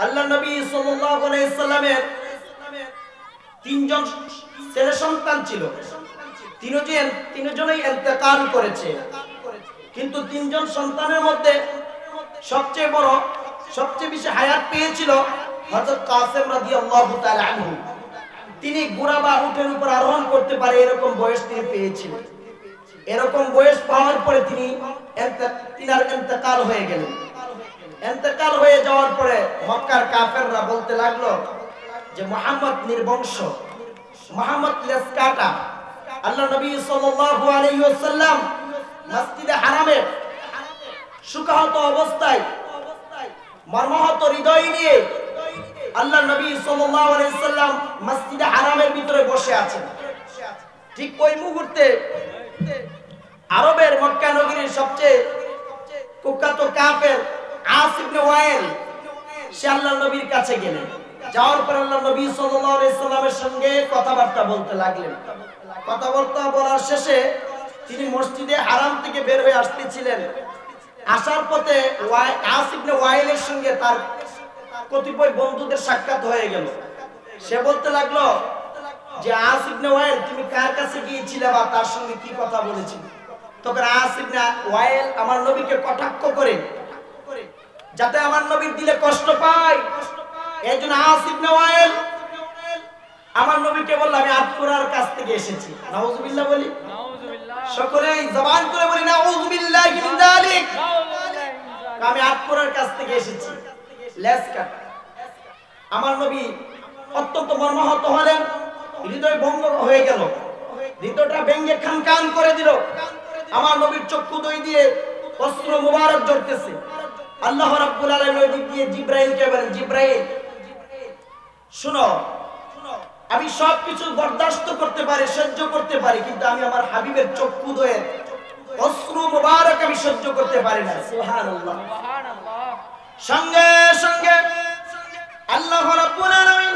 আল্লাহ নবী সাল্লাল্লাহু আলাইহি সাল্লামের তিনজন ছেলে সন্তান ছিল। তিনজনেই ইন্তেকাল করেছে। কিন্তু তিনজন সন্তানের মধ্যে সবচেয়ে বড়, সবচেয়ে বেশি হায়াত পেয়েছিল হযরত কাসেম রাদিয়াল্লাহু তাআলা আনহু। তিনি ঘোড়া বা উটের উপর আরোহণ করতে পারে এরকম বয়স তিনি পেয়েছিলেন। এরকম বয়স পাওয়ার পরে তিনার ইন্তেকাল হয়ে গেলেন। ইন্তেকাল হয়ে যাওয়ার পরে মক্কার কাফেররা বলতে লাগলো যে মুহাম্মদ নির্বংশ, মুহাম্মদ লেসকাটা। আল্লাহ নবী সাল্লাল্লাহু আলাইহি ওয়াসাল্লাম মসজিদে হারামে সুকাহত অবস্থায় মর্মাহত হৃদয় নিয়ে আল্লাহ নবী সাল্লাল্লাহু আলাইহি ওয়াসাল্লাম মসজিদে হারামের ভিতরে বসে আছেন। ঠিক ওই মুহূর্তে আরবের মক্কা নগরীর সবচেয়ে কুখ্যাত কাফের আস ইবনে ওয়াইল সে আল্লাহ নবীর কাছে গেলেন। যাওয়ার পর আল্লাহ নবী সাল্লাল্লাহু আলাইহি ওয়াসাল্লামের সঙ্গে কথাবার্তা বলতে লাগলেন। কথাবার্তা বলার শেষে তিনি মসজিদে হারাম থেকে বের হয়ে আসতেছিলেন। আসার পথে আস ইবনে ওয়াইলের সঙ্গে তার কতিপয় বন্ধুদের সাক্ষাৎ হয়ে গেল। সে বলতে লাগলো যে আস ইবনে ওয়াইল, তুমি কার কাছে গিয়েছিলে বা তার সঙ্গে কি কথা বলেছিলে? তখন আস ইবনে ওয়াইল আমার নবীকে কটাক্ষ করে যাতে আমার নবীর দিলে কষ্ট পায়, এইজন্য আস ইবনে ওয়াইল আমার নবীকে বলল আমি আতকুরার কাছ থেকে এসেছি। নাউজুবিল্লাহ বলি, সকলেই জবান করে বলি নাউজুবিল্লাহি মিন যালিক। আমি আতকুরার কাছ থেকে এসেছি। লেসকাট আমার নবী অত্যন্ত মর্মাহত হলেন, হৃদয় ভঙ্গ হয়ে গেল, হৃদয়টা ভেঙে খানখান করে দিল। আমার নবীর চক্ষু দুই দিয়ে অশ্রু মুবারক ঝরতেছে। আল্লাহ রাব্বুল আলামিন ওই দিক দিয়ে জিবরাইলকে বলেন, জিবরাইল শুনো, আমি সবকিছু বরদাস্ত করতে পারি, সহ্য করতে পারি, কিন্তু আমি আমার হাবিবের চক্ষু দুয়ের অশ্রু মুবারক আমি সহ্য করতে পারি না। সুবহানাল্লাহ। সঙ্গে সঙ্গে আল্লাহ রাব্বুল আলামিন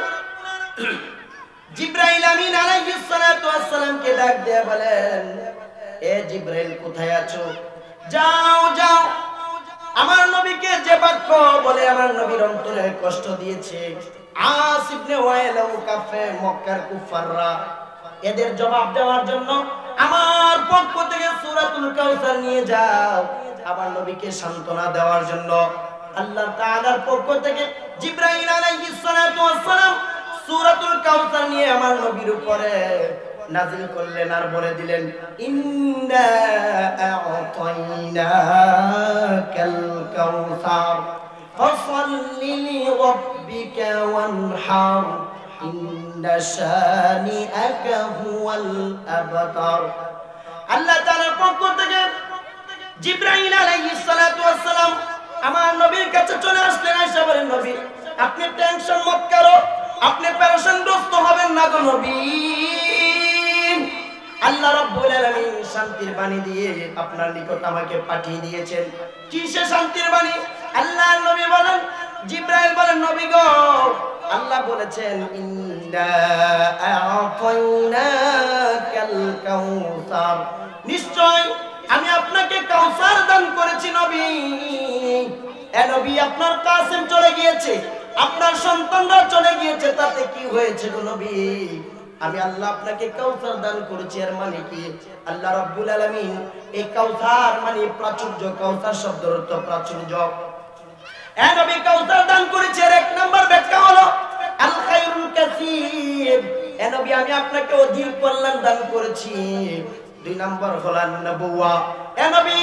জিবরাইল আমিন আলাইহিস সালাতু ওয়াস সালামকে ডাক দিয়ে বলেন, এ জিবরাইল কোথায় আছো? যাও যাও, আমার নবীকে যে বাক্য বলে আমার নবীর অন্তরে কষ্ট দিয়েছে আস ইবনে ওয়াইল ও কাফে মক্কার কুফাররা, এদের জবাব দেওয়ার জন্য আমার পক্ষ থেকে সূরাতুল কাউসার নিয়ে যাও। আমার নবীকে সান্ত্বনা দেওয়ার জন্য আল্লাহ তাআলার পক্ষ থেকে জিবরাইল আলাইহিস সালাতু ওয়াস সালাম সূরাতুল কাউসার নিয়ে আমার নবীর উপরে নাযিল করলেন আর বলে দিলেন, ইন্না আ'তাইনাকাল কাউসার ফাসাল্লি লিরাব্বিকা ওয়ানহার ইন্না শানিআকা হুয়াল আবতার। আল্লাহ তাআলার পক্ষ থেকে জিবরাইল আলাইহিস সালাতু ওয়াস সালাম আমার নবীর কাছে চলে আসলেন। আয়েশা বলেন, নবী আপনি টেনশন মত করো, আপনি পেরেশানগ্রস্ত হবেন না গো নবী। আল্লাহ রাব্বুল আলামিন শান্তির বাণী দিয়ে আপনার নিকট আমাকে পাঠিয়ে দিয়েছেন। কি সে শান্তির বাণী? আল্লাহর নবী বলেন, জিবরাইল বলেন, নবী গো আল্লাহ বলেছেন, ইন্না আ'তাইনাকাল কাউসার, নিশ্চয় আমি আপনাকে কাউসার দান করেছি নবী। এ নবী আপনার কাসেম চলে গিয়েছে, আপনার সন্তানরা চলে গিয়েছে, তাতে কি হয়েছে গো নবী? আমি আল্লাহ আপনাকে কাউসার দান করেছি। এর মানে কি? আল্লাহ রাব্বুল আলামিন এই কাউসার মানে প্রাচুর্য, কাউসার শব্দের অর্থ প্রাচুর্য। এ নবী কাউসার দান করেছি। এর এক নাম্বার ব্যাখ্যা হলো আল খায়রুল কাসীর, এ নবী আমি আপনাকে অধিক কল্যাণ দান করেছি। দুই নাম্বার হলো নবুয়া, এ নবী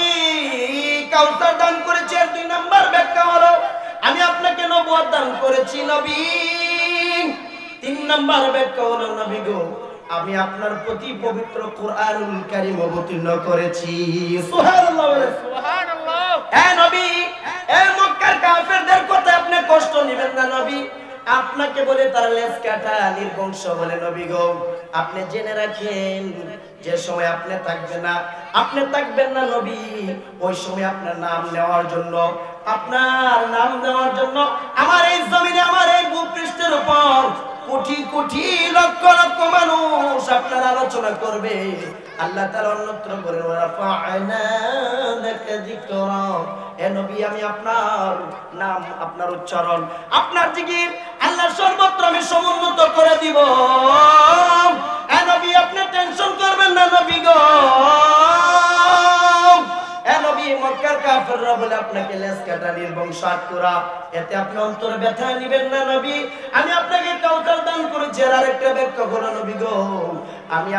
কাউসার দান করেছি। এর দুই নাম্বার ব্যাখ্যা হলো আমি আপনাকে নবুয়ত দান করেছি নবী। তিন নাম্বার ব্যাখ্যা হলো নবী গো আমি আপনার প্রতি পবিত্র কোরআনুল কারীম অবতীর্ণ করেছি। সুবহানাল্লাহ, সুবহানাল্লাহ। এ নবী এ মক্কার কাফেরদের কথা আপনি কষ্ট নেবেন না নবী। আপনাকে বলে তারা লেজ কাটা নির্বংশ বলে নবী গো আপনি জেনে রাখেন, যে সময় আপনি থাকবেন না নবী, ওই সময় আপনার নাম নেওয়ার জন্য, আপনার নাম নেওয়ার জন্য আমার এই জমিনে, আমার এই ভূপৃষ্ঠের উপর কোটি কোটি লক্ষ লক্ষ মানুষ আপনার আলোচনা করবে। আল্লাহ তাআলা অন্যত্র বলেন ওয়ারাফা'না লাকা যিকরা, হে নবী আমি আপনার নাম, আপনার উচ্চারণ, আপনার জিকির আল্লাহ সর্বত্র আমি সমুন্নত করে দিব। হে নবী আপনি টেনশন করবেন না নবী গো। হে নবী মক্কার কাফেররা বলে আপনাকে লেজ কাটা নির্বংশ আটকরা, এতে আপনি অন্তরে ব্যথা নেবেন না নবী। আমি আপনাকে কাউসার দান করেছি। আর আরেকটা ব্যাখ্যা হলো নবী গো, আমি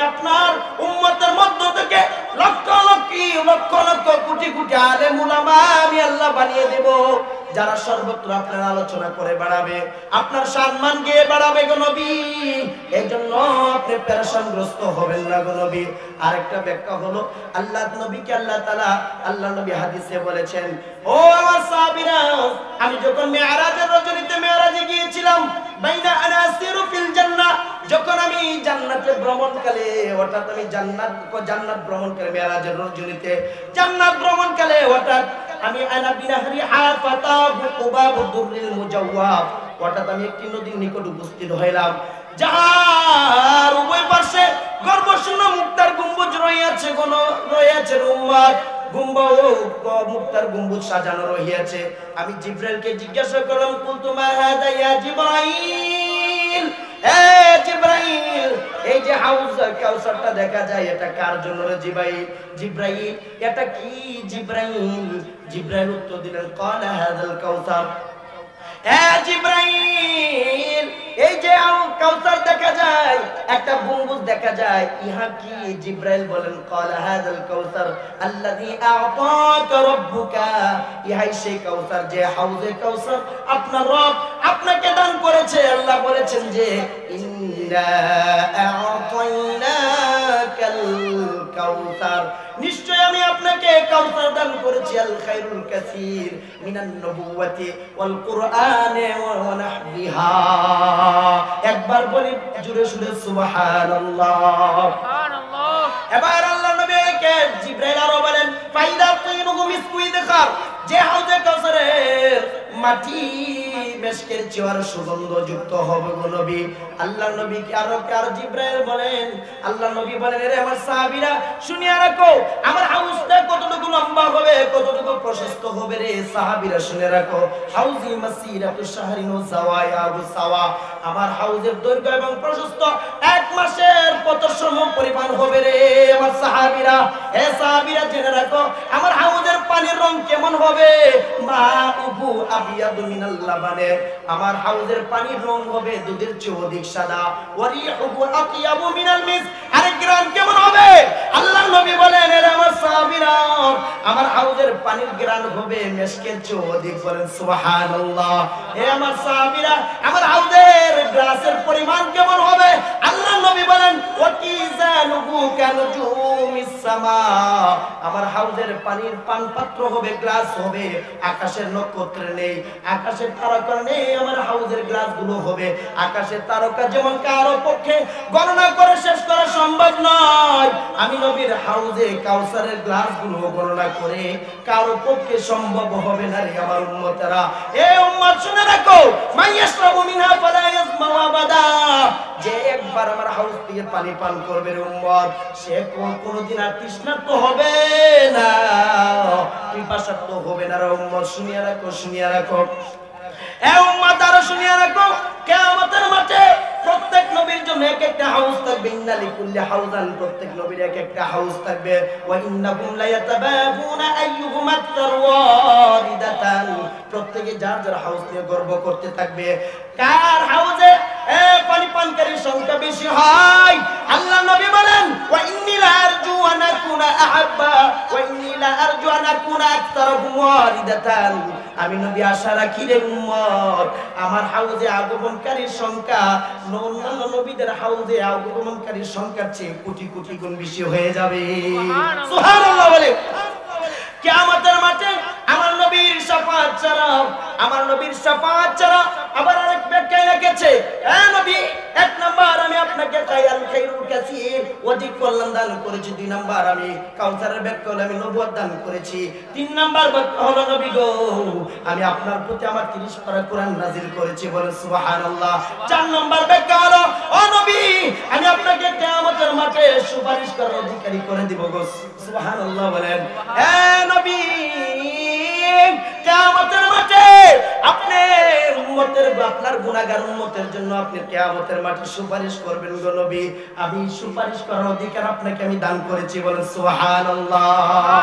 আপনার উম্মতের মধ্য থেকে লক্ষ লক্ষ কোটি কোটি আলেম উলামা আমি আল্লাহ বানিয়ে দেব, যারা সর্বত্র আপনার আলোচনা করে বেড়াবে, আপনার সম্মান গিয়ে বেড়াবে গো নবী। এই জন্য আপনি পেরেশানগ্রস্ত হবেন না গো নবী। আরেকটা ব্যাখ্যা হলো আল্লাহ নবীকে আল্লাহ নবী হাদিসে বলেছেন, ও আমার সাহাবীরা, আমি যখন মেরাজের রজনীতে মেরাজে গিয়েছিলাম, বাইনা আনাসিরু ফিল জান্নাহ, যখন আমি জান্নাতে ভ্রমণকালে, অর্থাৎ আমি জান্নাত ভ্রমণকালে, মেরাজের রজনীতে জান্নাত ভ্রমণকালে হঠাৎ আমি আনা বিনাহরি হাফাতা কুবাব দুররিল মুজাওয়াব, হঠাৎ আমি একটি নদীর নিকট উপস্থিত হইলাম, যার উভয় পাশে গর্ভশূন্য মুক্তার গম্বুজ রয়েছে উম্মত মুক্তার গম্বুজ সাজানো রহিয়াছে। আমি জিব্রাইলকে জিজ্ঞাসা করলাম, কুলতু মা হাদা ইয়া জিব্রাইল, হে জিব্রাইল এই যে হাউজ কাউসারটা দেখা যায় এটা কার জন্য রে জিব্রাইল, এটা কি জিব্রাইল উত্তর দিলেন, ক্বালা হাযাল কাউসার, হে জিব্রাইল এই যে কাউসার দেখা যায়, একটা গম্বুজ দেখা যায়, ইহা কি? জিব্রাইল বলেন, ক্বালা হাযাল কাউসার আল্লাযী আ'তাকা রাব্বুকা, ইহাই সেই কাউসার যে হাউজে কাউসার আপনার রব আপনাকে দান করেছে। আল্লাহ বলেছেন যে ইন্না আ'তাইনাকাল কাউসার, নিশ্চয় আমি আপনাকে কাউসার দান করেছি, আল খায়রুল কাসীর মিনান নবুওয়াতি ওয়াল কুরআনে ওয়া নাহবিহা। একবার বলি জোরে সুরে সুবহানাল্লাহ, সুবহানাল্লাহ। এবার আল্লাহ নবীকে জিবরাইল আরো বলেন, ফাইদা তুইনুহু মিসকু ইদখার, যে হাউজে কাউসারের মাটি মেশকের চেয়ে সুগন্ধযুক্ত হবে গো নবী। আল্লাহ নবীকে আর জিবরাইল বলেন, আল্লাহ নবী বলেন, রে আমার সাহাবীরা শুনিয়া রাখো, আমার হাউজটা কতটুকু লম্বা হবে, কতটুকু প্রশস্ত হবে রে সাহাবীরা শুনে রাখো। হাউজি মাসিরাতু শাহরিন ওয়া যাওয়ায়াহু সাওয়া, আমার হাউজের দৈর্ঘ্য এবং প্রশস্ত এক মাসের পথশ্রম পরিমাণ হবে রে আমার সাহাবীরা। হে সাহাবীরা জেনে রাখো, আমার হাউজের পানির রং কেমন হবে, মা উহু আবিয়াদু মিনাল লাবানে, আমার হাউজের পানির রং হবে দুধের চেয়ে অধিক সাদা, ওয়ারিহুহু আতিয়াবু মিনাল মিস, আরে গ্রান কেমন হবে? আল্লাহ নবী বলেন, এর আমার সাহাবীরা আমার হাউজের পানির গ্রান হবে মেশকের চেয়ে অধিক, বলেন সুবহানাল্লাহ। হে আমার সাহাবীরা আমার হাউজের গ্লাসের পরিমাণ কেমন হবে? আল্লাহ নবী বলেন, ওয়াকিজানুহু কানুজুমিস সামা, আমার হাউজের পানির পানপাত্র হবে, গ্লাস হবে আকাশের নক্ষত্র নেই, আকাশের তারকা নেই, আমার হাউজের গ্লাসগুলো হবে আকাশের তারকা, যেমন কারো পক্ষে গণনা করে শেষ করা সম্ভব নয়। আমি নবীর হাউজে কাউসারের গ্লাসগুলো গণনা করে কারো পক্ষে সম্ভব হবে না রে আমার উম্মতেরা। এ উম্মত শুনে রাখো, মাইয়াশরাবু মিনহা ফালা ইয়াজমাউ আবাদা, যে একবার আমার হাউজ থেকে পানি পান করবে রে উম্মত, সে কোনোদিন আর তৃষ্ণার্ত হবে না, পিপাসার্ত হবে না রে উম্মত। শুনিয়া রাখো এ উম্মত, আরো শুনিয়া রাখো, কিয়ামতের মাঠে প্রত্যেক নবীর জন্য এক একটা হাউস থাকবে, ইন্না লিকুল্লি হাউজান, প্রত্যেক নবীর এক একটা হাউস থাকবে, ওয়া ইন্নাকুম লায়াতাবাগুনা আইয়ুহুম আকতারু ওয়ারিদাতান, প্রত্যেকে যার যার হাউস নিয়ে গর্ব করতে থাকবে, কার হাউজে পানি পানকারীর সংখ্যা বেশি হয়। আল্লাহ নবী বলেন, ওয়া ইন্নী লা আরজু আন আকুনা আহাব্বা ওয়া ইন্নী লা আরজু আন আকুনা আকতারুহুম ওয়ারিদাতান, আমি নবী আশা রাখি রে উম্মত, আমার হাউজে আগমনকারীর সংখ্যা অন্যান্য নবীদের হাউজে আগমনকারীর সংখ্যার চেয়ে কোটি কোটি গুণ বেশি হয়ে যাবে। সুবহানাল্লাহ বলে। কিয়ামতের মাঠে আমার নবীর শাফাআত ছাড়া আবার আরেক ব্যাখ্যায় লিখেছে, হে নবী, এক নাম্বার আমি আপনাকে খায়াল খায়রুল কাসীর অধিক কল্যাণ দান করেছি, দুই নাম্বার আমি কাউসারের ব্যাখ্যা হলো আমি নবুয়ত দান করেছি, তিন নাম্বার ব্যাখ্যা হলো নবী গো আমি আপনার প্রতি আমার 30 পারা কোরআন নাযিল করেছি, বলেন সুবহানাল্লাহ। 4 নম্বর ব্যাখ্যা হলো, ও নবী আমি আপনাকে কিয়ামতের মাঠে সুপারিশ করার অধিকারী করে দিব গো, সুবহানাল্লাহ বলেন। হে নবী কিয়ামতের মাঠে আপনি উম্মতের, আপনার গুনাহগার উম্মতের জন্য আপনি কিয়ামতের মাঠে সুপারিশ করবেন গো নবী। আমি সুপারিশ করার অধিকার আপনাকে আমি দান করেছি, বলেন সুবহানাল্লাহ।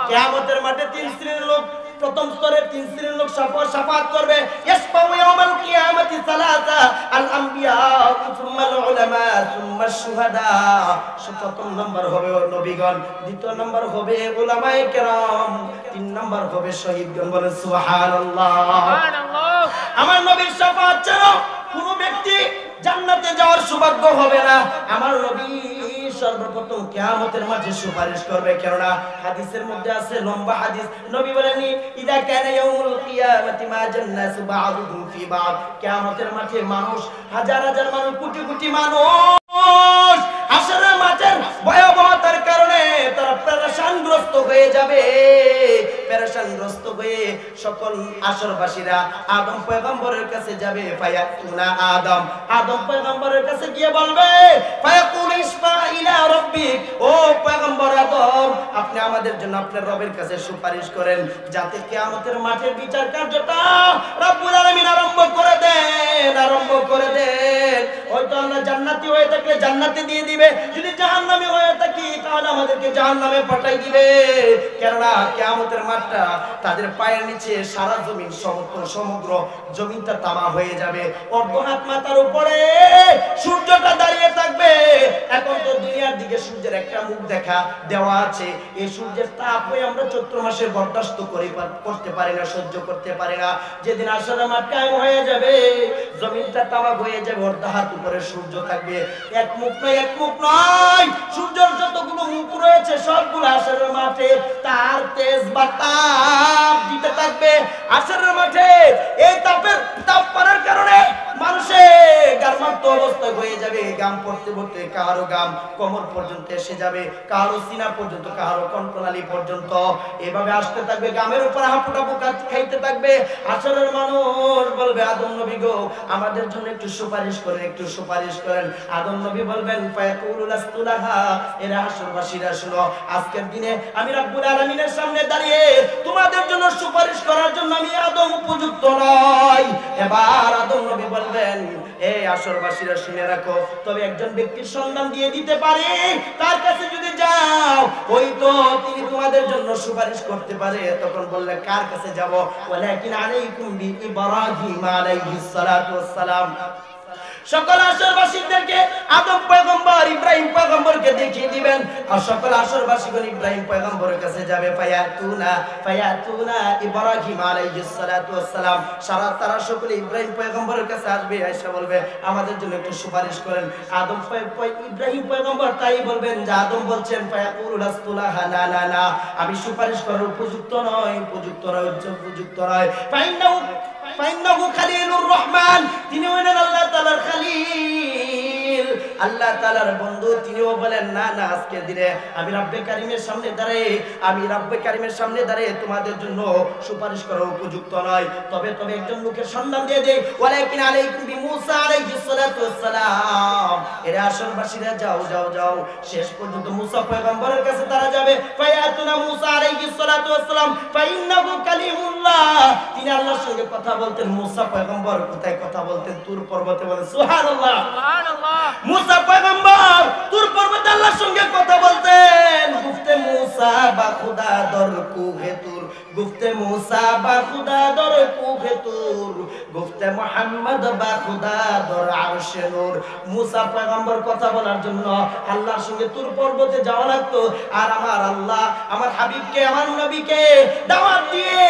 কিয়ামতের মাঠে 3 শ্রেণীর লোক, প্রথম স্তরের 3 শ্রেণীর লোক শাফাআত করবে। ইয়াসফাউ ইয়াউমাল কিয়ামাতি সালাসা আল আম্বিয়া সুম্মা আল উলামা সুম্মা আশ শুহাদা। প্রথম নাম্বার হবে নবীগণ, দ্বিতীয় নাম্বার হবে উলামায়ে কেরাম, 3 নাম্বার হবে শহীদগণ, বলেন সুবহানাল্লাহ। সুবহানাল্লাহ। আমার নবীর শাফাআত ছাড়া কোন ব্যক্তি জান্নাতে যাওয়ার সৌভাগ্য হবে না। আমার নবী সর্বপ্রথম কিয়ামতের মাঠে সুপারিশ করবে। কেননা হাদিসের মধ্যে আছে, লম্বা হাদিস, নবী বলেননি ইদা কানা ইয়াউমুল কিয়ামাতি মা জান্নাসু বা'দুহুম ফি বা'দ। কিয়ামতের মাঠে মানুষ হাজার হাজার মানুষ, কোটি কোটি মানুষ হাসরের মাঠের ভয়াবহতার কারণে তারা পেরেশানগ্রস্ত হয়ে যাবে। পেরেশানগ্রস্ত হয়ে সকল আসরবাসীরা আদম পয়গম্বরের কাছে যাবে। ফায়াতুনা আদম, আদম পয়গম্বরের কাছে গিয়ে বলবে ফায়াকুল ইসফা ইলা রাব্বিক, ও পয়গম্বর আদম আপনি আমাদের জন্য আপনার রবের কাছে সুপারিশ করেন, যাতে কিয়ামতের মাঠের বিচার কার্যটা রব্বুল আলামিন আরম্ভ করে দেন, আরম্ভ করে দেন। হয়তো আমরা জান্নাতি হয়ে থাকলে জান্নাতে দিয়ে দিবে, যদি জাহান্নামী হয়ে থাকি তাহলে আমাদেরকে জাহান্নামে পাঠাই দিবে। কেননা কিয়ামতের মাঠটা তাদের পায়ের নিচে সারা জমিন, সমগ্র জমিনটা তামা হয়ে যাবে। অর্ধ হাত মাথার উপরে সূর্যটা দাঁড়িয়ে থাকবে। এখন তো দুনিয়ার দিকে সূর্যের একটা মুখ দেখা দেওয়া আছে, এই সূর্যের তাপ হয়ে আমরা চৈত্র মাসে বরদাস্ত করতে পারি না, সহ্য করতে পারি না। যেদিন আসলে মাঠ কায়েম হয়ে যাবে, জমিনটা তামা হয়ে যাবে, অর্ধ হাত উপরে সূর্য থাকবে, এক মুখ নয়, এক মুখ নয়, সূর্যের যতগুলো মুখ রয়েছে সবগুলো আসলে মাঠে তার তেজ বা তাপ দিতে থাকবে। আসলে মাঠে এই তাপ পড়ার কারণে মানুষের গার্মান্ত অবস্থা হয়ে যাবে, গাম পড়তে পড়তে কারো গাম কোমর পর্যন্ত এসে যাবে, কারো সিনা পর্যন্ত, কারো কণ্ঠনালী পর্যন্ত, এভাবে আসতে থাকবে, গামের উপর হাঁপুটাপু খাইতে থাকবে। আসলের মানুষ বলবে আদম নবী গো আমাদের জন্য একটু সুপারিশ করেন, একটু সুপারিশ করেন। আদম নবী বলবেন ফায়াকুলুল আস্তুলাহা, এরা হাসরবাসীরা শুনো, আজকের দিনে আমি রব্বুল আলামিনের সামনে দাঁড়িয়ে তোমাদের জন্য সুপারিশ করার জন্য আমি আদম উপযুক্ত নই। এবার আদম নবী বলবেন এই আসরবাসীরা শুনে রাখো, তবে একজন ব্যক্তির সন্ধান দিয়ে দিতে পারে, তার কাছে যদি যাও হয়তো তিনি তোমাদের জন্য সুপারিশ করতে পারে। তখন বললেন কার কাছে যাব? ওয়ালাকিন আলাইকুম বি ইব্রাহিম আলাইহিস সালাতু ওয়াস সালাম। সকল আসরবাসীদেরকে আদম পয়গম্বর ইব্রাহিম পয়গম্বরকে দেখিয়ে দিবেন, আর সকল আসরবাসীগণ ইব্রাহিম পয়গম্বরের কাছে যাবে। ফায়াতুনা ইব্রাহিম আলাইহিস সালাতু ওয়াস সালাম, তারা সকলে ইব্রাহিম পয়গম্বরের কাছে আসবে, আয়েশা বলবে আমাদের জন্য একটু সুপারিশ করেন। আদম ইব্রাহিম পয়গম্বর তাই বলবেন যে আদম বলছেন ফায়াকুলুল আস্তুলাহা, না না না আমি সুপারিশ করার উপযুক্ত নয়, উপযুক্ত নয়, উপযুক্ত নয়। ফাইন্নাহু খালিলুর রহমান, তিনি হলেন আল্লাহ তাআলার খালিল, আল্লাহ তাআলার বন্ধু। তিনিও বলেন না না আজকের দিনে আমি রব্বে কারীমের সামনে দাঁড়িয়ে তোমাদের জন্য সুপারিশ করার উপযুক্ত নয়। তবে একজন লোকের সন্ধান দিয়ে দেই, ওয়ালাকিন আলাইকুম বি মূসা আলাইহিস সালাতু ওয়াস সালাম, এরা আসরবাসীরা যাও যাও যাও, শেষ পর্যন্ত মূসা পয়গম্বরের কাছে তারা যাবে। ফায়াতুনা মূসা আলাইহিস সালাতু ওয়াস সালাম ফাইন্নাহু কালিমুল্লাহ, তিনি আল্লাহর সঙ্গে কথা বলতেন। মূসা পয়গম্বর কোথায় কথা বলতেন? তুর পর্বতে, বলেন সুবহানাল্লাহ। সুবহানাল্লাহ। মূসা পয়গম্বর তুর পর্বতে আল্লাহর সঙ্গে কথা বলতেন। গুফতে মূসা বা খুদা দর কুহে তুর, গুফতে মূসা বা খুদা দর কুহে তুর, গুফতে মুহাম্মদ বা খুদা দর আরশে নূর। মূসা পয়গম্বর কথা বলার জন্য আল্লাহর সঙ্গে তুর পর্বতে যাওয়া লাগতো। আর আমার আল্লাহ আমার হাবিবকে, আমার নবীকে দাওয়াত দিয়ে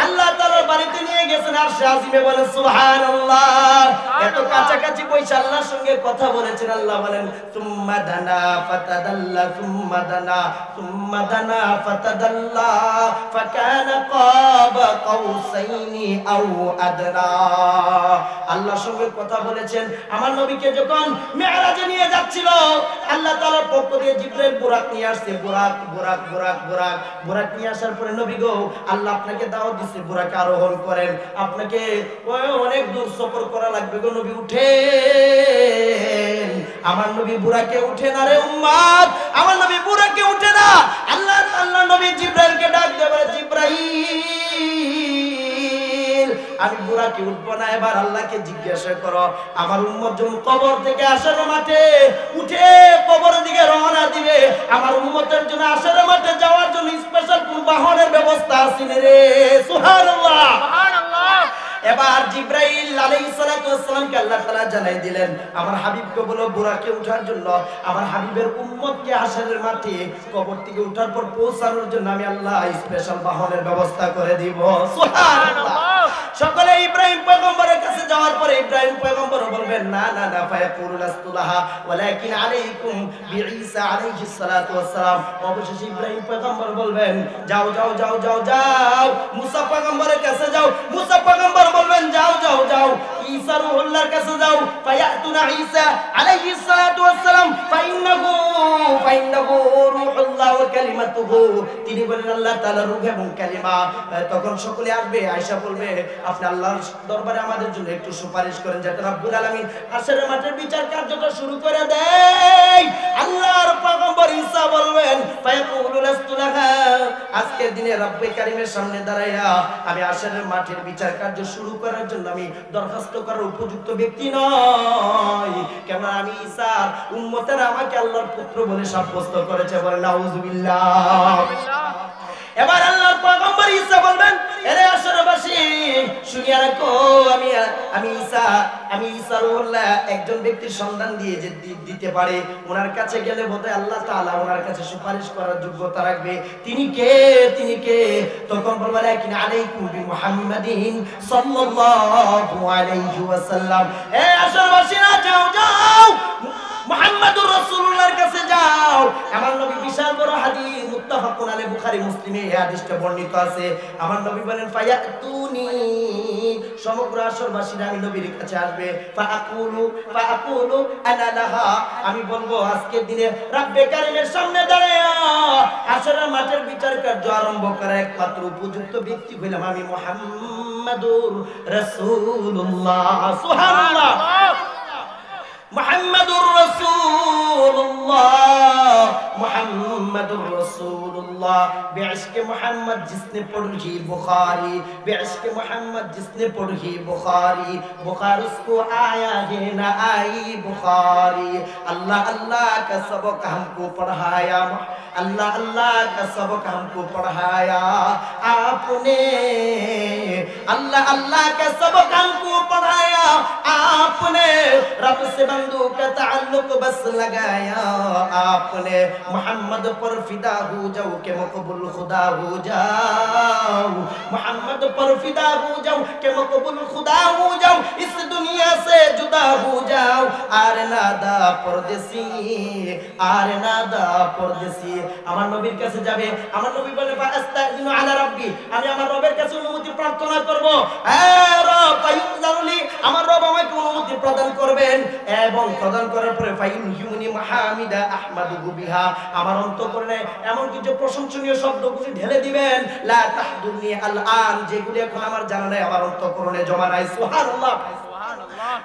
আল্লাহ তাআলার বাড়িতে নিয়ে গেছেন, আরশে আরশে আজিমে বলেন সুবহানাল্লাহ। এত কাছাকাছি বসে আল্লাহর সঙ্গে কথা বলেছেন। আল্লাহ বলেন সুম্মা দানা ফাতাদাল্লা সুম্মা দানা ফাতাদাল্লা ফাকানা কাবা কাউসাইনি আও আদনা। আল্লাহর সঙ্গে কথা বলেছেন। আমার নবীকে যখন মেরাজে নিয়ে যাচ্ছিল, আল্লাহ তাআলার পক্ষ থেকে জিবরাইল বুরাক নিয়ে আসছে। বুরাক নিয়ে আসার পরে নবী গো, আল্লাহ আপনাকে দাওয়াত দিচ্ছে বুরাকে আরোহণ করেন, আপনাকে অনেক দূর সফর করা লাগবে গো নবী, উঠেন। আমার নবী বুরাকে উঠে না রে উম্মত, আমার নবী বুরাকে উঠে না। আল্লাহ নবী জিবরাইলকে ডাক দিয়ে বলে জিবরাইল, আমি বুরাকে উঠবো না, এবার আল্লাহকে জিজ্ঞাসা করো আমার উম্মত যখন কবর থেকে আসার মাঠে উঠে কবরের দিকে রওনা দিবে, আমার উম্মতের জন্য আসার মাঠে যাওয়ার জন্য স্পেশাল কোন বাহনের ব্যবস্থা আছে রে? সুবহানাল্লাহ, সুবহানাল্লাহ। এবার জিবরাইল আলাইহিস সালাতু ওয়াস সালামকে আল্লাহ তাআলা জানাই দিলেন আমার হাবিবকে বলো বুরাকে ওঠার জন্য, আমার হাবিবের উম্মতকে হাসরের মাঠে কবর থেকে ওঠার পর পৌঁছানোর জন্য আমি আল্লাহ স্পেশাল বাহনের ব্যবস্থা করে দিব। সুবহানাল্লাহ। সকলে ইব্রাহিম পয়গম্বরের কাছে যাওয়ার পরে ইব্রাহিম পয়গম্বর বলবেন না না না ফায়াকুলু লাস্তুলাহা ওয়ালাকিন আলাইকুম বিঈসা আলাইহিস সালাতু ওয়াস সালাম। অবশেষে ইব্রাহিম পয়গম্বর বলবেন যাও যাও যাও যাও যাও মুসা পয়গম্বরের কাছে যাও। মুসা পয়গম্বর বলবেন যাও যাও যাও ঈসা রূহুল্লাহর কাছে যাও। ফায়াতুনা ঈসা আলাইহিস সালাতু ওয়াস সালাম ফাইন্নাহু রূহুল্লাহ ওয়া কালিমাতুহু, তিনি বলেন আল্লাহ তাআলা রূহ এবং কালিমা। তখন সকলে আসবে, আয়েশা বলবে আপনি আল্লাহর দরবারে আমাদের জন্য একটু সুপারিশ করেন যাতে রব্বুল আলামিন হাসরের মাঠের বিচার কার্যটা শুরু করে দেয়। আল্লাহর পয়গম্বর ঈসা বলবেন ফায়াকুলু লাস্তুলাহা, আজকের দিনে রব্বে কারীমের সামনে দাঁড়াইয়া আমি হাসরের মাঠের বিচার কার্য শুরু করার জন্য আমি দরখাস্ত করার উপযুক্ত ব্যক্তি নয়, কেন আমি ঈসার উম্মতেরা আমাকে আল্লাহর পুত্র বলে সাব্যস্ত করেছে। বলে নাউযুবিল্লাহ। এবার আল্লাহর পয়গম্বর ঈসা বলবেন এরে আসরবাসী শুনিয়া রাখো, আমি ঈসা রূহুল্লাহ একজন ব্যক্তির সন্ধান দিয়ে যে দিতে পারে, ওনার কাছে গেলে বোধহয় আল্লাহ তাআলা ওনার কাছে সুপারিশ করার যোগ্যতা রাখবে। তিনি কে? তখন বলবেন লাকিন আলাইকুম বিমুহাম্মাদিন সাল্লাল্লাহু আলাইহি ওয়াসাল্লাম। এ আসরবাসীরা যাও যাও মুহাম্মাদুর রাসূলুল্লাহর কাছে যাও। আমার নবী বিশাল বড় হাদিস মুত্তাফাকুন আলাইহি বুখারী মুসলিমে এই হাদিসটা বর্ণিত আছে। আমার নবী বলেন ফায়াতুনি, সমগ্র আসরবাসীরা আমি নবীর কাছে আসবে। ফাআকুলু আনা লাহা, আমি বলবো আজকের দিনে রব্বে কারীমের সামনে দাঁড়ায়া আসরের মাঠের বিচার কার্য আরম্ভ করার একমাত্র উপযুক্ত ব্যক্তি হইলাম আমি মুহাম্মাদুর রাসূলুল্লাহ। সুবহানাল্লাহ। মুহাম্মাদুর রাসূলুল্লাহ, মুহাম্মাদুর রাসূলুল্লাহ। बेइश्क़ मोहम्मद जिसने पढ़ी बुखारी, बेइश्क़ मोहम्मद जिसने पढ़ी बुखारी, बुखार उसको आया है ना आई बुखारी। अल्लाह अल्लाह का सबक हमको पढ़ाया, अल्लाह अल्लाह का सबक हमको पढ़ाया आपने, अल्लाह अल्लाह का सबक हमको पढ़ाया आपने, रब से बंदों का ताल्लुक बस लगाया आपने। मोहम्मद पर फिदा हो जाओ के मकबूल खुदा हो जाओ, मोहम्मद पर फिदा हो जाओ के मकबूल खुदा हो जाओ, इस दुनिया से जुदा हो जाओ। आरे नादा परदेसी, आरे नादा परदेसी। আমার নবীর কাছে যাবে, আমার নবী বলে ফাস্তাইনু আলা রাব্বি, আমি আমার রবের কাছে অনুমতি প্রার্থনা করব। রব ফায়ুযারুলি, আমার রব আমাকে অনুমতি প্রদান করবেন এবং প্রদান করার পরে ফাইন হিউনি মাহামিদা আহমাদু বিহা, আমার অন্তঃকরণে এমন কিছু প্রশংসনীয় শব্দগুলি ঢেলে দিবেন লা তাহদুরনি আল-আন, যেগুলি এখন আমার জানা নাই, আমার অন্তঃকরণে জমা নাই। সুবহানাল্লাহ।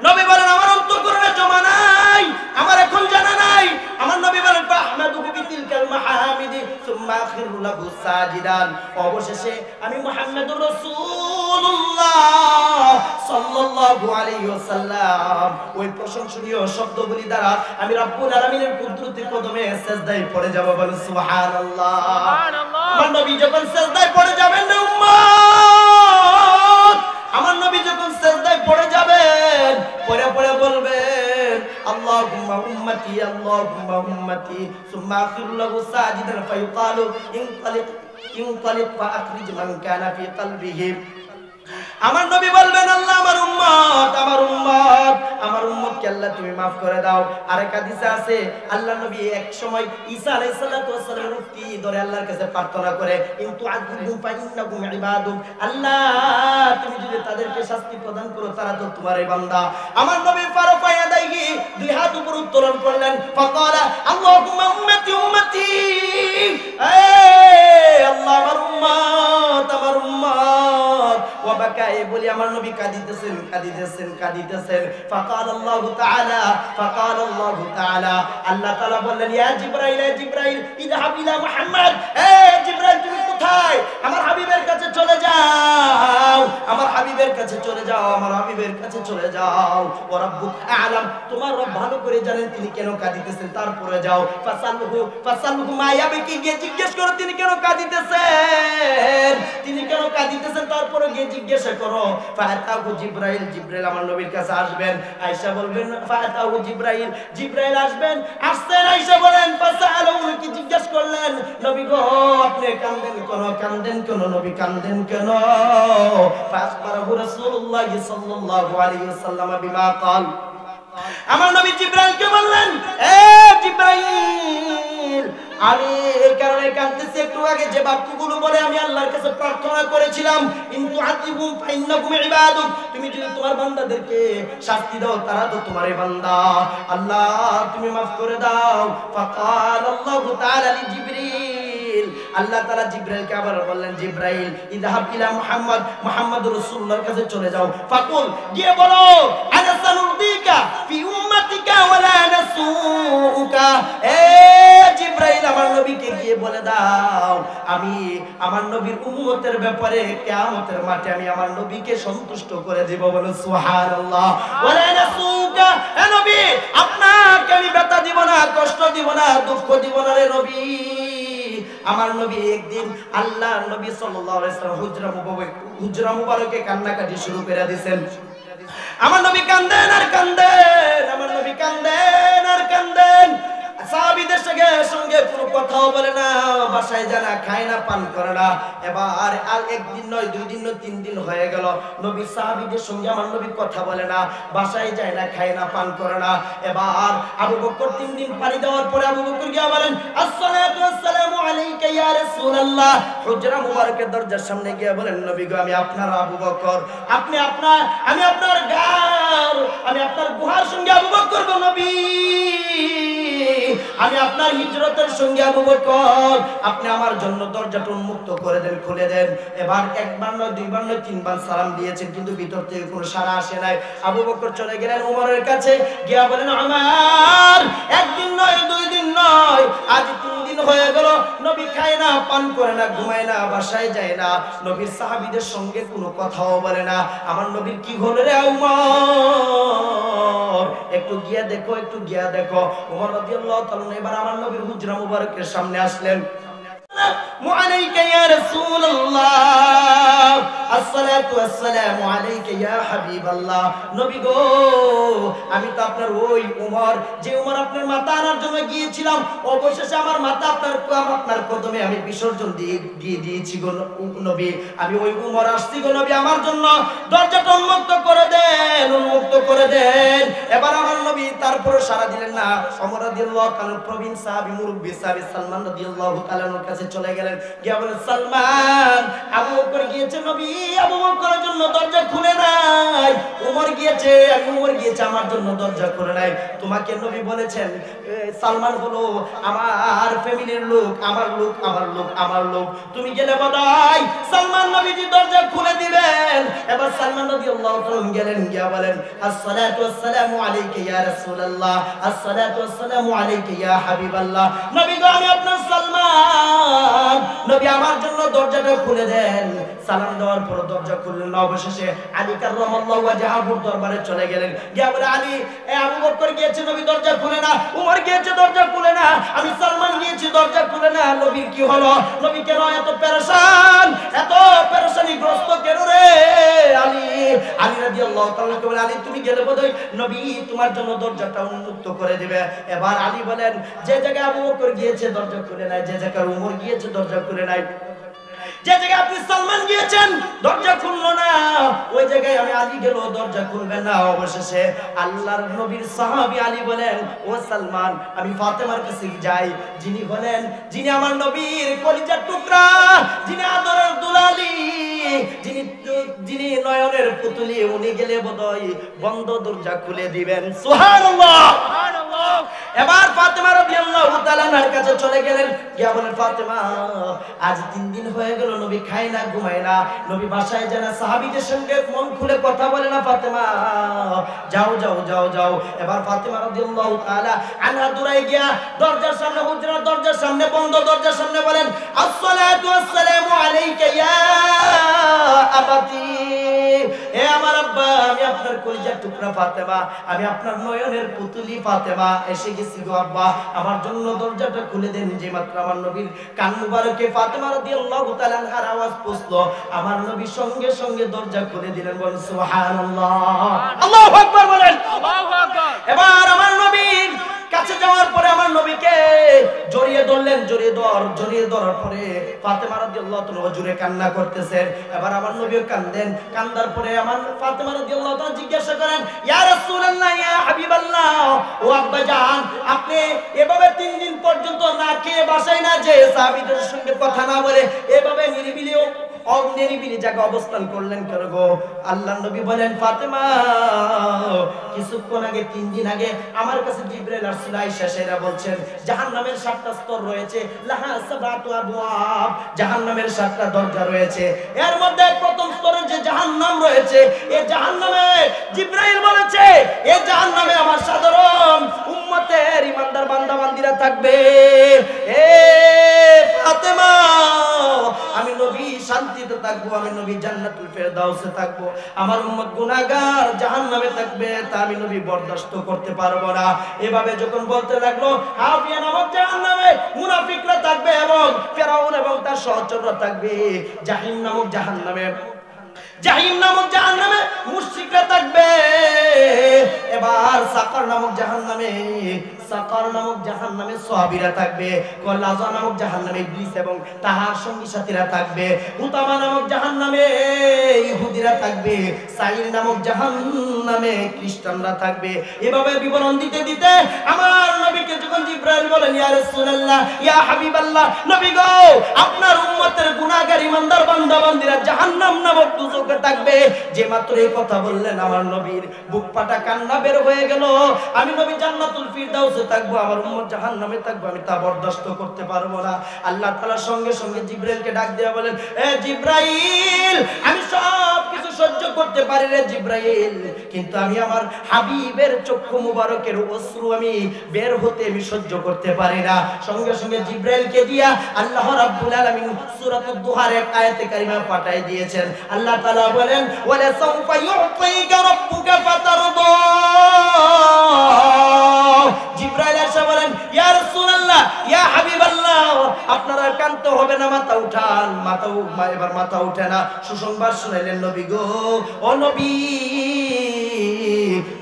নবী বলেন আমার অন্তঃকরণে জমা নাই, আমার এখন জানা নাই। আমার নবী বলেন ফাহমাদু বিতিলকাল মাহামিদি সুম্মা আখিরু লাহু সাজিদান, অবশেষে আমি মুহাম্মাদুর রাসূলুল্লাহ সাল্লাল্লাহু আলাইহি ওয়াসাল্লাম ওই প্রশংসনীয় শব্দগুলি দ্বারা আমি রব্বুল আলামিনের কুদরতের কদমে সিজদায় পড়ে যাব। বলেন সুবহানাল্লাহ। আমার নবী যখন সিজদায় পড়ে যাবেন না উম্মত, আমার নবী যখন সিজদায় পড়ে যাবেন, পড়ে পড়ে বলবেন আল্লাহুম্মা উম্মতি আল্লাহুম্মা উম্মতি সুম্মা আখিরু লাহু সাজিদান ফায়ুকালু ইনতালিক ইনতালিক ফাআখরিজ মান কানা ফি কলবিহি আমার নবী বলবেন আল্লাহ আমার উম্মতকে আল্লাহ তুমি maaf করে দাও। আরেক হাদিসে আছে আল্লাহ নবী এক সময় ঈসা আলাইহিস সালাতু ওয়াস সালামের মুক্তি ধরে আল্লাহর কাছে প্রার্থনা করে, কিন্তু আযিবুম ফাইন্নাকুম ইবাদুম, আল্লাহ তুমি যদি তাদেরকে শাস্তি প্রদান করো তারা তো তোমারই বান্দা। আমার নবী ফারাফা ইয়াদাইহি দুই হাত উপর উত্তোলন করলেন, ফাকালা আল্লাহুম্মা উম্মতি উম্মতি, আল্লাহ আমার উম্মত ওয়া বাকা, বলি আমার নবী কাঁদিতেছেন। ফাকাল আল্লাহু তাআলা আল্লাহ তাআলা বললেন, ইয়া জিবরাইল ইযহাব ইলা মুহাম্মদ, জিবরাইল তুমি কোথায়? আমার হাবিবের কাছে চলে যাও, আমার হাবিবের কাছে চলে যাও। ওয়া রাব্বুক আ'লাম, তোমার রব ভালো করে জানেন তিনি কেন কাঁদিতেছেন। তারপরে যাও ফাসালহু মা ইয়াবকি, গিয়ে জিজ্ঞেস করো তিনি কেন কাঁদিতেছেন, তারপরে গিয়ে জিজ্ঞাসা করো। ফাতাহু জিবরাইল আমার নবীর কাছে আসবেন। আয়েশা বলবেন ফাতাহু জিবরাইল আসবেন। আসছেন, আয়েশা বলেন ফাসালহু, কি জিজ্ঞেস করলেন, নবী গো আপনি কাঁদেন কেন নবী কাঁদেন কেন? ফাসবারাহু রাসূলুল্লাহ সাল্লাল্লাহু আলাইহি ওয়াসাল্লাম বিমা ক্বাল, আমার নবী জিবরাইলকে বললেন, জিবরাইল আমি এই কারণে কাঁদতেছি, একটু আগে যে বাক্যগুলো বলে আমি আল্লাহর কাছে প্রার্থনা করেছিলাম, ইনতু আযিবুম ফাইন্নাকুম ইবাদুক, তুমি যদি তোমার বান্দাদেরকে শাস্তি দাও তারা তো তোমারই বান্দা, আল্লাহ তুমি maaf করে দাও। ফাকাল আল্লাহু তাআলা লি জিবরিল, আল্লাহ তাআলা জিবরাইলকে আবার বললেন, জিবরাইল ইযহাব ইলা মুহাম্মদুর রাসূলুল্লাহর কাছে চলে যাও। ফাকুল, গিয়ে বলো আনা সানুদিকা ফি উম্মাতিকা ওয়ালা নাসুকা, জিবরাইল আমার নবীকে গিয়ে বলে দাও আমি আমার নবীর উম্মতের ব্যাপারে কিয়ামতের মাঠে আমি আমার নবীকে সন্তুষ্ট করে দেব। বলো সুবহানাল্লাহ। ওয়ালা নাসুকা, হে নবী আপনাকে আমি ব্যথা দিব না, কষ্ট দিব না, দুঃখ দিব না রে নবী। আমার নবী একদিন আল্লাহর নবী সাল্লাল্লাহু আলাইহি ওয়াসাল্লাম হুজরা মুবারকে কান্নাকাটি শুরু করে দিয়েছেন। আমার নবী কান্দেন আর কান্দেন, সাহাবীদের সঙ্গে কোনো কথাও বলে না, বাসায় জানা খায় না, পান করে না। এবার আর একদিন নয়, 2 দিন নয়, 3 দিন হয়ে গেল, নবী সাহাবীদের সঙ্গে আমার নবী কথা বলে না, বাসায় যায় না, খায় না, পান করে না। এবার আবু বকর 3 দিন পানি দেওয়ার পরে আবু বকর গিয়ে বলেন, আসসালাতু ওয়াসসালামু আলাইকা ইয়া রাসূলুল্লাহ, হুজরা মুবারকের দরজার সামনে গিয়ে বলেন, নবী গো আমি আপনার আবু বকর, আমি আপনার গুহার সঙ্গে আবু বকর গো নবী, আমি আপনার হিজরতের সঙ্গে আবু বকর, আপনি আমার জন্য দরজাটা উন্মুক্ত করে দেন, খুলে দেন। এবার 1 বার নয়, 2 বার নয়, 3 বার সালাম দিয়েছেন, কিন্তু ভিতর থেকে কোনো সাড়া আসে নাই। আবু বকর চলে গেলেন ওমরের কাছে, গিয়া বলেন, আমার 1 দিন নয়, 2 দিন নয়, আজ 3 দিন হয়ে গেল, নবী খায় না, পান করে না, ঘুমায় না, বাসায় যায় না, নবীর সাহাবীদের সঙ্গে কোনো কথাও বলে না। আমার নবীর কি হলো রে ওমর, একটু গিয়া দেখো। ওমর রাদিয়াল্লাহু তাআলা এবার আমার নবীর হুজরা মুবারকের সামনে আসলেন। মুআলাইকা ইয়া রাসূলুল্লাহ, আসসালাতু ওয়াসসালামু আলাইকা ইয়া হাবিবাল্লাহ, নবী গো আমি তো আপনার ওই ওমর, যে ওমর আপনার মাথা আনার জন্য গিয়েছিলাম, অবশেষে আমার মাথা আপনার কদমে আমি বিসর্জন দিয়ে দিয়েছি গো নবী, আমি ওই ওমর আসছি গো নবী, আমার জন্য দরজাটা উন্মুক্ত করে দেন। এবার আমার নবী তারপরে সাড়া দিলেন না। ওমর রাদিয়াল্লাহু তাআলা প্রবীণ সাহাবী, মুরব্বী সাহাবী সালমান রাদিয়াল্লাহু তাআলার কাছে চলে গেলেন, গিয়ে বলেন, সালমান আবু বকর গিয়েছে নবী, আবু বকরের জন্য দরজা খুলে নাই, ওমর গিয়েছে আমার জন্য দরজা খুলে নাই। তোমাকে নবী বলেছেন সালমান হলো আমার ফ্যামিলির লোক, আমার লোক, তুমি গেলে বোধহয় সালমান নবীজি দরজা খুলে দিবেন। এবার সালমান রাদিয়াল্লাহু তাআলা গেলেন, গিয়া বলেন, আসসালাতু ওয়াসসালামু আলাইকা ইয়া রাসূলুল্লাহ, আসসালাতু ওয়াসসালামু আলাইকা ইয়া হাবিবাল্লাহ, নবী গো আমি আপনার সালমান, নবী আমার জন্য দরজাটা খুলে দেন। সালাম দেওয়ার পর দরজা খুললেন না। অবশেষে আলী কাররামাল্লাহু ওয়াজহাহুর দরবারে চলে গেলেন, গিয়ে বলে, আলী আবু বকর গিয়েছে, নবী দরজা খুলে না, ওমর গিয়েছে, দরজা খুলে না, আমি সালমান গিয়েছি, দরজা খুলে না, নবীর কি হলো? নবী কেন এত পেরেশানিগ্রস্ত কেন রে? আলী রাদিয়াল্লাহু তাআলা বলেন, আলী তুমি গেলে বোধহয় নবী তোমার জন্য দরজাটা উন্মুক্ত করে দিবে। এবার আলী বলেন, যে জায়গায় আবু বকর গিয়েছে দরজা খুলে নাই, যে জায়গায় ওমর গিয়েছে দরজা খুলে নাই, যে জায়গায় আপনি সালমান গিয়েছেন দরজা খুললো না, ওই জায়গায় আমি আলী গেল দরজা খুলবেন না। অবশেষে আল্লাহর নবীর সাহাবী আলী বলেন, ও সালমান আমি ফাতেমার কাছে যাই, যিনি আমার নবীর কলিজার টুকরা, যিনি আদরের দুলালি, যিনি নয়নের পুতুলি, উনি গেলে বোধহয় বন্ধ দরজা খুলে দিবেন। সুবহানাল্লাহ। এবার ফাতেমা রাদিয়াল্লাহু তাআলা আনহার কাছে চলে গেলেন, গিয়া বলেন, ফাতেমা আজ 3 দিন হয়ে গেল নবী খায় না ঘুমায় না, নবী বাসায় যায় না, সাহাবীদের সঙ্গে মন খুলে কথা বলে না। ফাতেমা যাও যাও যাও যাও। এবার ফাতেমা রাদিয়াল্লাহু তাআলা আনহা দৌড়ায় গিয়া দরজার সামনে, হুজরার দরজার সামনে, বন্ধ দরজার সামনে বলেন, আসসালাতু ওয়াসসালামু আলাইকা ইয়া আবাতি, হে আমার আব্বা, আমি আপনার কলিজার টুকরা ফাতেমা, আমি আপনার নয়নের পুতুলি ফাতেমা এসে গেছি গো আব্বা, আমার জন্য দরজাটা খুলে দেন। যে মাত্র আমার নবীর কান মুবারকে ফাতেমা রাদিয়াল্লাহু তাআলা আনহার আওয়াজ পৌঁছলো, আমার নবী সঙ্গে সঙ্গে দরজা খুলে দিলেন। বলেন সুবহানাল্লাহ, আল্লাহু আকবার বলেন, আল্লাহু আকবার। এবার আমার নবীর কাছে যাওয়ার পরে আমার নবীকে জড়িয়ে ধরলেন, জড়িয়ে ধরার পরে ফাতেমা রাদিয়াল্লাহু তাআলা জোরে কান্না করতেছেন। এবার আমার নবীও কান্দেন, কান্দার পরে আমার ফাতেমা রাদিয়াল্লাহু তাআলা জিজ্ঞাসা করেন, ইয়া রাসূলুল্লাহ, ইয়া হাবিবাল্লাহ, ও আব্বা জান, আপনি এভাবে 3 দিন পর্যন্ত না খেয়ে বাসায় না যে সাহাবীদের সঙ্গে কথা না বলে এভাবে নিরিবিলি জায়গা অবস্থান করলেন কেন গো? আল্লাহর নবী বলেন, ফাতেমা কিছুক্ষণ আগে, 3 দিন আগে আমার কাছে জিবরাইল আসছিল, আয়েশা সেরা বলছেন জাহান্নামের 7টা স্তর রয়েছে, লাহা সাবাতু আবওয়াব, জাহান্নামের 7টা দরজা রয়েছে। এর মধ্যে প্রথম স্তরে যে জাহান্নাম রয়েছে, এই জাহান্নামে জিবরাইল বলেছে, এই জাহান্নামে আমার সাধারণ উম্মতের ইমানদার বান্দা বান্দীরা থাকবে। এ ফাতেমা, আমি নবী শান্তিতে থাকবো, আমি নবী জান্নাতুল ফেরদাউসে থাকবো, আমার উম্মত গুনাহগার জাহান্নামে থাকবে, তা আমি নবী বরদাস্ত করতে পারবো না। এভাবে যখন বলতে লাগলো, হাফিয়া নামক জাহান্নামে মুনাফিকরা থাকবে এবং ফেরাউন এবং তার সহচররা থাকবে, জাহিম নামক জাহান্নামে মুশরিকরা থাকবে। এবার সাকার নামক জাহান্নামে সাহাবীরা থাকবে, লাযা নামক জাহান্নামে ইবলিস এবং তাহার সঙ্গী সাথীরা থাকবে, হুতামা নামক জাহান্নামে ইহুদিরা থাকবে, সাইর নামক জাহান্নামে খ্রিস্টানরা থাকবে। এভাবে বিবরণ দিতে দিতে আমার নবীকে যখন জিবরাইল বলেন, ইয়া রাসূলুল্লাহ, ইয়া হাবিবাল্লাহ, নবী গো, আপনার উম্মতের গুনাহগার ইমানদার বান্দা বান্দীরা জাহান্নাম নামক দুজকে থাকবে। যে মাত্র এই কথা বললেন, আমার নবীর বুক ফাটা কান্না বের হয়ে গেল। আমি নবী জান্নাতুল ফিরদাউসে থাকবো, আমার উম্মত জাহান্নামে থাকবো, আমি তা বরদাস্ত করতে পারবো না। আল্লাহ তাআলা সঙ্গে সঙ্গে জিবরাইলকে ডাক দিয়ে বলেন, এ জিবরাইল, আমি সব কিছু সহ্য করতে পারি রে জিবরাইল, কিন্তু আমি আমার হাবিবের চক্ষু মুবারকের অশ্রু আমি বের হতে আমি সহ্য করতে পারি না। সঙ্গে সঙ্গে জিবরাইলকে দিয়া আল্লাহ রাব্বুল আলামিন সূরাতুদ দুহার এক আয়াতে কারিমা পাঠিয়ে দিয়েছেন। আল্লাহ তাআলা বলেন, ওয়ালা সাউফা ইউতিকা রাব্বুকা ফাতারদা। জিবরাইল এসে বলেন, ইয়া রাসূলুল্লাহ, ইয়া হাবিবাল্লাহ, আপনারা কাঁদতে হবে না, মাথা উঠান। এবার মাথা উঠে না। সুসংবাদ শুনাইলেন নবী গো, ও নবী,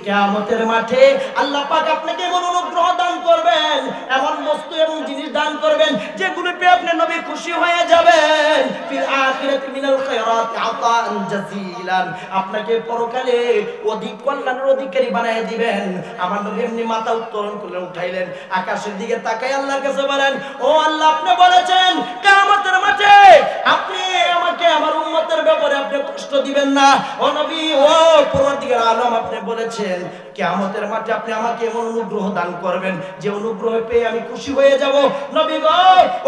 কিয়ামতের মাঠে আল্লাহ পাক আপনাকে এমন অনুগ্রহ দান করবেন, এমন বস্তু এবং জিনিস দান করবেন, যেগুলো পেয়ে আপনি নবী খুশি হয়ে যাবেন। ফিল আখিরাতি মিনাল খায়রাত আতাআন জাযীলান, আপনাকে পরকালে অধিক কল্যাণের অধিকারী বানিয়ে দিবেন। আমার নবী এমনি মাথা উত্তোলন করলেন, উঠাইলেন, আকাশের দিকে তাকায় আল্লাহর কাছে বলেন, ও আল্লাহ, আপনি বলেছেন কিয়ামতের মাঠে আপনি আমাকে আমার উম্মতের ব্যাপারে আপনি কষ্ট দিবেন না। ও নবী, ও পরওয়ারদিগার আলম, আপনি বলেছেন কিয়ামতের মাঠে আপনি আমাকে এমন অনুগ্রহ দান করবেন, যে অনুগ্রহ পেয়ে আমি খুশি হয়ে যাব। নবী গো,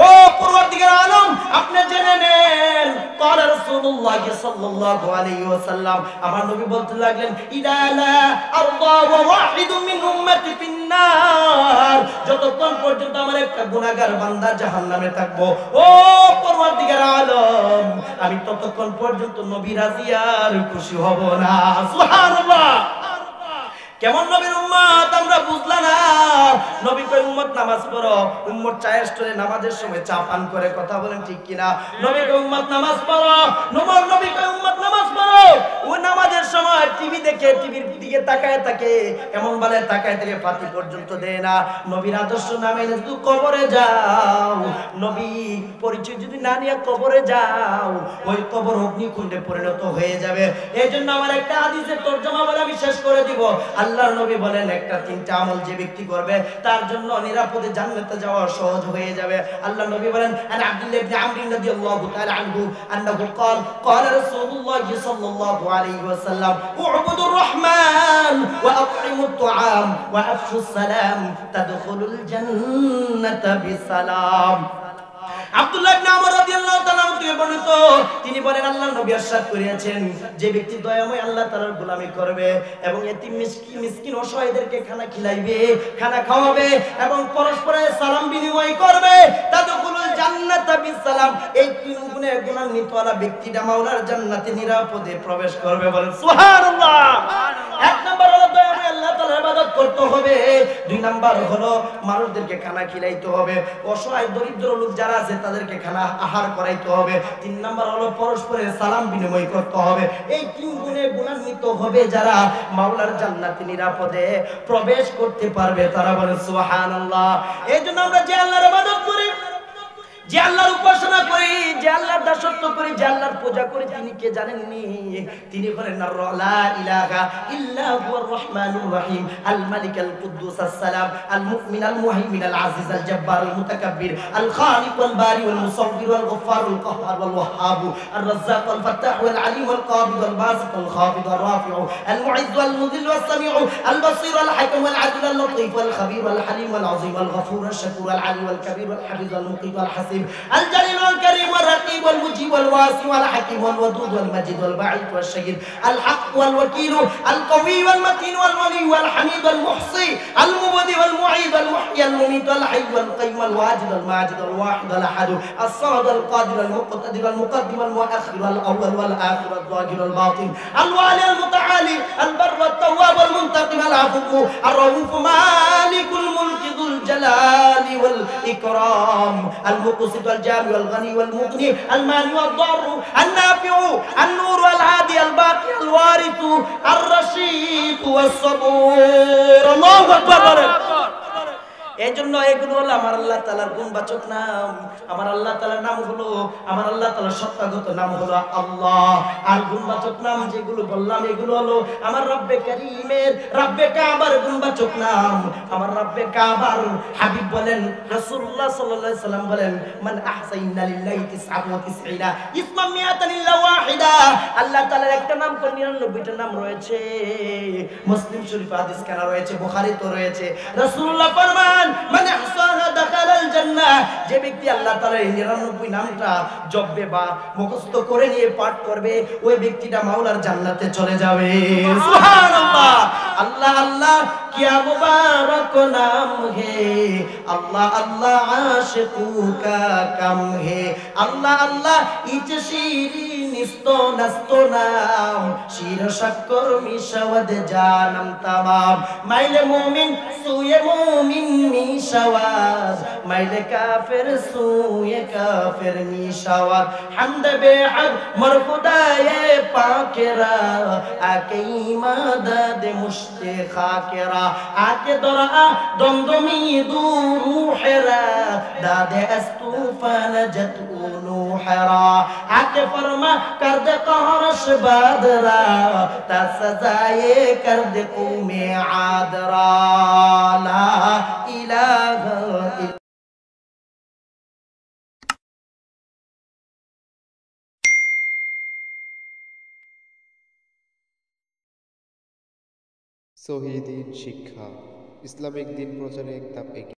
ও পরওয়ারদিগার আলম, আপনি জেনে নেন। ক্বালা রাসূলুল্লাহ সাল্লাল্লাহু আলাইহি ওয়াসাল্লাম, আমার নবী বলতে লাগলেন, ইদা লা আরদা ওয়া ওয়াহিদুম মিন উম্মতি ফিন্নার, যতক্ষণ পর্যন্ত আমার একটা গুনাহগার বান্দা জাহান্নামে থাকবো, ও পরওয়ারদিগার আলম, আমি ততক্ষণ পর্যন্ত নবী রাজি আর খুশি হব না। সুবহানাল্লাহ। কেমন নবীর উম্মত আমরা বুঝলা না। নবী কই উম্মত নামাজ পড়ো, উম্মত চায়ের স্টোরে নামাজের সময় চা পান করে, কথা বলেন ঠিক কিনা? নবী কই উম্মত নামাজ পড়ো, নবী কই উম্মত নামাজ পড়ো, ও নামাজের সময় টিভি দেখে দেখে টিভির দিকে তাকায় থাকে, এমন বলে তাকায় থেকে পাতি পর্যন্ত দেয় না। নবীর আদর্শ না মেনে যদি কবরে যাও, নবী পরিচয় যদি না নিয়ে কবরে যাও, ওই কবর অগ্নিকুণ্ডে পরিণত হয়ে যাবে। এই জন্য আমার একটা হাদিসের তরজমা বলে আমি শেষ করে দিব। আল্লাহর নবী বলেন একটা তিনটা আমল যে ব্যক্তি করবে তার জন্য নিরাপদে জান্নাতে যাওয়া সহজ হয়ে যাবে। আল্লাহর নবী বলেন আন আব্দুল্লাহ ইবনে আমর রাদিয়াল্লাহু তাআলা আনহু আন্নাহু قال رسول الله صلى الله عليه وسلم اعبدوا الرحمن واطعموا الطعام وافشوا السلام تدخلوا الجنة بسلام। আব্দুল্লাহ ইবনে আমর রাদিয়াল্লাহু তাআলা থেকে বর্ণিত, তিনি বলেন আল্লাহর নবী ইরশাদ করেছেন যে ব্যক্তি দয়াময় আল্লাহ তাআলার গোলামি করবে এবং এতিম মিসকিন অসহায়দেরকে খানা খিলাইবে, খানা খাওয়াবে এবং পরস্পরের সালাম বিনিময় করবে, তাদখুলুল জান্নাতা বিসালাম, এই তিন গুণের গুণান্বিতওয়ালা ব্যক্তিটা মাওলার জান্নাতে নিরাপদে প্রবেশ করবে। বলেন সুবহানাল্লাহ। এক নাম্বার হলো দয়াময় আল্লাহ তাআলার ইবাদত করতে হবে, দুই নাম্বার হলো মানুষদেরকে খানা খিলাইতে হবে, অসহায় দরিদ্র লোক যারা আছে তাদেরকে খানা আহার করাইতে হবে, তিন নাম্বার হলো পরস্পরের সালাম বিনিময় করতে হবে। এই তিন গুণে গুণান্বিত হবে যারা মাওলার জান্নাতে নিরাপদে প্রবেশ করতে পারবে, তারা বলেন সুবহানাল্লাহ। এই জন্য আমরা যে আল্লাহর ইবাদত করি, যে আল্লাহর উপাসনা করি, যে আল্লাহর দাসত্ব করি, যে আল্লাহর পূজা করি, তিনি কে জানেননি? তিনি হলেন লা ইলাহা ইল্লা হুয়ার রহমানুর রহিম, আল মালিক আল কুদ্দুস আস সালাম আল মুমিন আল মুহাইমিন আল আজিজ আল জব্বার আল মুতাকাব্বির আল খালিক ওয়াল বারি ওয়াল মুসাব্বির ওয়াল গফফার ওয়াল কাহ্হার ওয়াল ওয়াহ্হাব আর রাজ্জাক ওয়াল ফাত্তাহ ওয়াল আলিম ওয়াল কাবিদ ওয়াল বাসিত ওয়াল খাফিদ ওয়াল রাফিউ আল মুইজ ওয়াল মুযিল ওয়াস সামিউ আল বাসীর ওয়াল হাকিম ওয়াল আদিল ওয়াল লতীফ ওয়াল খাবীর ওয়াল হালিম ওয়াল আযীম ওয়াল গফুর ওয়াশ শাকুর ওয়াল আলী ওয়াল কাবীর ওয়াল হাফিজ ওয়াল মুকিত ওয়াল হাসিব الجليل والكريم والرقيب والمجيب والواسع والحكيم والودود والمجيد والباعث والشهيد الحق والوكيل القوي والمتين والولي والحميد والمحصي المبدئ والمعيد والمحيي المميت والحي والقيوم الواجد الماجد الواحد الاحد الصمد القادر المقتدر المقدم المؤخر الاول والاخر الظاهر الباطن الوالي المتعالي البر والتواب والمنتقم العفو الرؤوف مالك الملك ذو الجلال والاكرام المقسط والجامع والغني والمغني المانع والضار النافع النور والهادي الباقي الوارث الرشيد والصبور الله اكبر। এই জন্য এগুলো হলো আমার আল্লাহ তাআলার গুণবাচক নাম। আমার আল্লাহ তাআলার নাম হলো, আমার আল্লাহ তাআলার সত্তাগত নাম হলো আল্লাহ। আর গুণবাচক নাম যেগুলো বললাম এগুলো হলো আমার রব্বে কারীমের, রব্বে কাবার গুণবাচক নাম। আমার রব্বে কাবার হাবিব বলেন, রাসূলুল্লাহ সাল্লাল্লাহু আলাইহি সাল্লাম বলেন, মান আহসাইনা লিল্লাহি 99 ইসমান মিয়াতান ইল্লা ওয়াহিদা। আল্লাহ তাআলার একটা নাম করে 99টা নাম রয়েছে। মুসলিম শরীফ হাদিস কানা রয়েছে, বুখারীতে রয়েছে। রাসূলুল্লাহ ফরমান মান আহসাহা দাখালাল জান্নাহ, যে ব্যক্তি আল্লাহ তাআলার এই 99 নামটা জপবে বা মুখস্থ করে নিয়ে পাঠ করবে, ওই ব্যক্তিটা মাওলার জান্নাতে চলে যাবে। সুবহানাল্লাহ। আল্লাহ আল্লাহ क्या मुबारक नाम है, अल्लाह अल्लाह आशिकू का कम है, अल्लाह अल्लाह इच शीरी निस्तो नस्तो नाम, शीर शक्कर मिशवद जानम तमाम, माइले मोमिन सुये मोमिन मिशवाद, माइले काफिर सुये काफिर मिशवाद, हमद बेहद मरखुदाए पाकेरा, आके इमादद मुश्ते खाकेरा, आके दरा दमदमी दूहेरा, दादे अस्तूफान जतूनु हेरा, आके फरमा कर दे कहरश बादरा, ता सजाए कर दे कुमे आदरा, ला इलाहा इल्ला। সহিহ দ্বীন শিক্ষা ইসলামিক দিন প্রচারে এক ধাপ এগিয়ে।